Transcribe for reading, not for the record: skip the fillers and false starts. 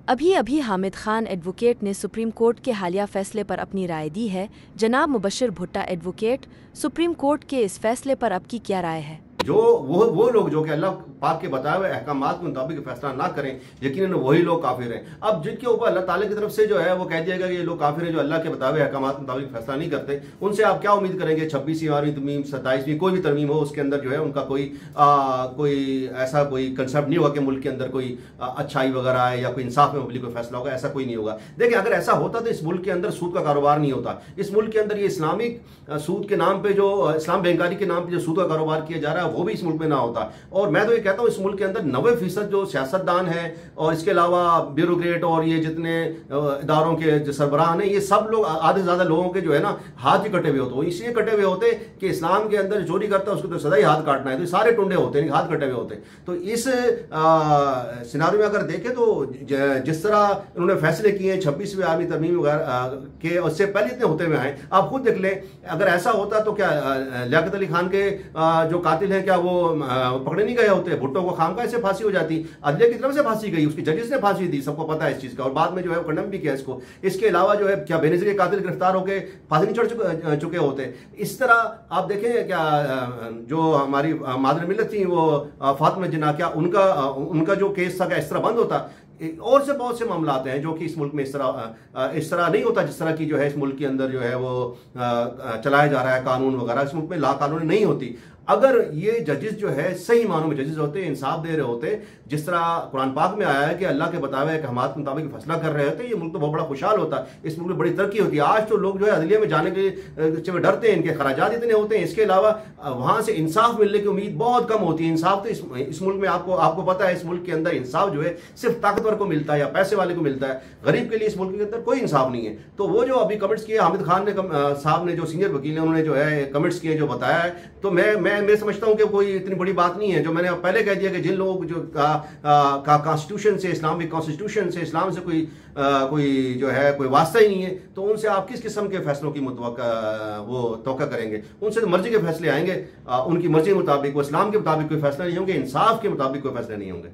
अभी अभी हामिद खान एडवोकेट ने सुप्रीम कोर्ट के हालिया फैसले पर अपनी राय दी है। जनाब मुबश्शिर भुट्टा एडवोकेट, सुप्रीम कोर्ट के इस फैसले पर आपकी क्या राय है? जो वो लोग जो कि अल्लाह पाक के बताए हुए अहकामात के मुताबिक फैसला ना करें, यकीनन वही लोग काफिर हैं। अब जिनके ऊपर अल्लाह ताला की तरफ से जो है वो कह दिया गया कि ये लोग काफिर हैं जो अल्लाह के बताए हुए अहकामात के मुताबिक फैसला नहीं करते, उनसे आप क्या उम्मीद करेंगे? 26वीं तरमीम, 27वीं कोई भी तरमीम हो, उसके अंदर जो है उनका कोई ऐसा कोई कंसेप्ट नहीं होगा कि मुल्क के अंदर कोई अच्छाई वगैरह है या कोई इंसाफ में कोई फैसला होगा। ऐसा कोई नहीं होगा। देखिए, अगर ऐसा होता तो इस मुल्क के अंदर सूद का कारोबार नहीं होता। इस मुल्क के अंदर ये इस्लामिक सूद के नाम पे जो इस्लाम बैंकारी के नाम पे जो सूद का कारोबार किया जा रहा है वो भी इस मुल्क में ना होता। और मैं तो ये कहता हूं इस मुल्क के अंदर 90% जो सियासतदान है और इसके अलावा ब्यूरोक्रेट और ये जितने इदारों के जो सरबराह हैं, ये सब लोग आधे से ज्यादा लोगों के जो है ना हाथ ही कटे हुए होते। इसलिए कटे हुए होते कि इस्लाम के अंदर चोरी करता है उसको तो सदा ही हाथ काटना है, तो सारे टुंडे होते हैं, हाथ कटे हुए होते। तो इस सिनारियो में अगर देखें तो जिस तरह उन्होंने फैसले किए 26वीं आर्मी तरमीम वगैरह के, उससे पहले इतने होते हुए आए, आप खुद देख लें। अगर ऐसा होता तो क्या लियाकत अली खान के जो कातिल हैं क्या वो पकड़े नहीं गए होते? भुट्टो को खामखा से फांसी हो जाती, अदलिया की तरफ से फांसी गई, उसकी जजेस ने फांसी दी, सबको पता है इस चीज का, और बाद में जो है वो कंडम भी किया इसको। इसके अलावा जो है क्या बेनजीर कातिल गिरफ्तार होकर फांसी नहीं चढ़ चुके होते? इस तरह आप देखें क्या जो हमारी मादर मिल्लत थी वो फातिमा जिन्ना, क्या उनका जो केस था क्या इस तरह बंद होता? और से बहुत से मामला आते हैं जो कि इस मुल्क में इस तरह नहीं होता जिस तरह की जो है इस मुल्क के अंदर जो है वो चलाया जा रहा है कानून वगैरह। इस मुल्क में ला कानून नहीं होती। अगर ये जजेस जो है सही मानों में जजेस होते, इंसाफ दे रहे होते, जिस तरह कुरान पाक में आया है कि अल्लाह के बताए हुए अहकामात के मुताबिक फैसला कर रहे होते, ये मुल्क तो बहुत बड़ा खुशहाल होता। इस मुल्क में बड़ी तरक्की होती है। आज तो लोग जो है अदलिया में जाने के डरते हैं, इनके खराजात इतने होते हैं। इसके अलावा वहां से इंसाफ मिलने की उम्मीद बहुत कम होती है। इंसाफ तो इस मुल्क में आपको पता है, इस मुल्क के अंदर इंसाफ जो है सिर्फ ताकतवर को मिलता है या पैसे वाले को मिलता है। गरीब के लिए इस मुल्क के अंदर कोई इंसाफ नहीं है। तो वो जो अभी कमेंट्स किए हामिद खान ने साहब ने, जो सीनियर वकील है, उन्होंने जो है कमेंट्स किए जो बताया है, तो मैं समझता हूं कि कोई इतनी बड़ी बात नहीं है। जो मैंने पहले कह दिया कि जिन लोग जो कॉन्स्टिट्यूशन से, इस्लामिक कॉन्स्टिट्यूशन से, इस्लाम से कोई जो है कोई वास्ता ही नहीं है, तो उनसे आप किस किस्म के फैसलों की तवक्का करेंगे? उनसे तो मर्जी के फैसले आएंगे, उनकी मर्जी के मुताबिक, वो इस्लाम के मुताबिक कोई फैसला नहीं होंगे, इंसाफ के मुताबिक कोई फैसले नहीं होंगे।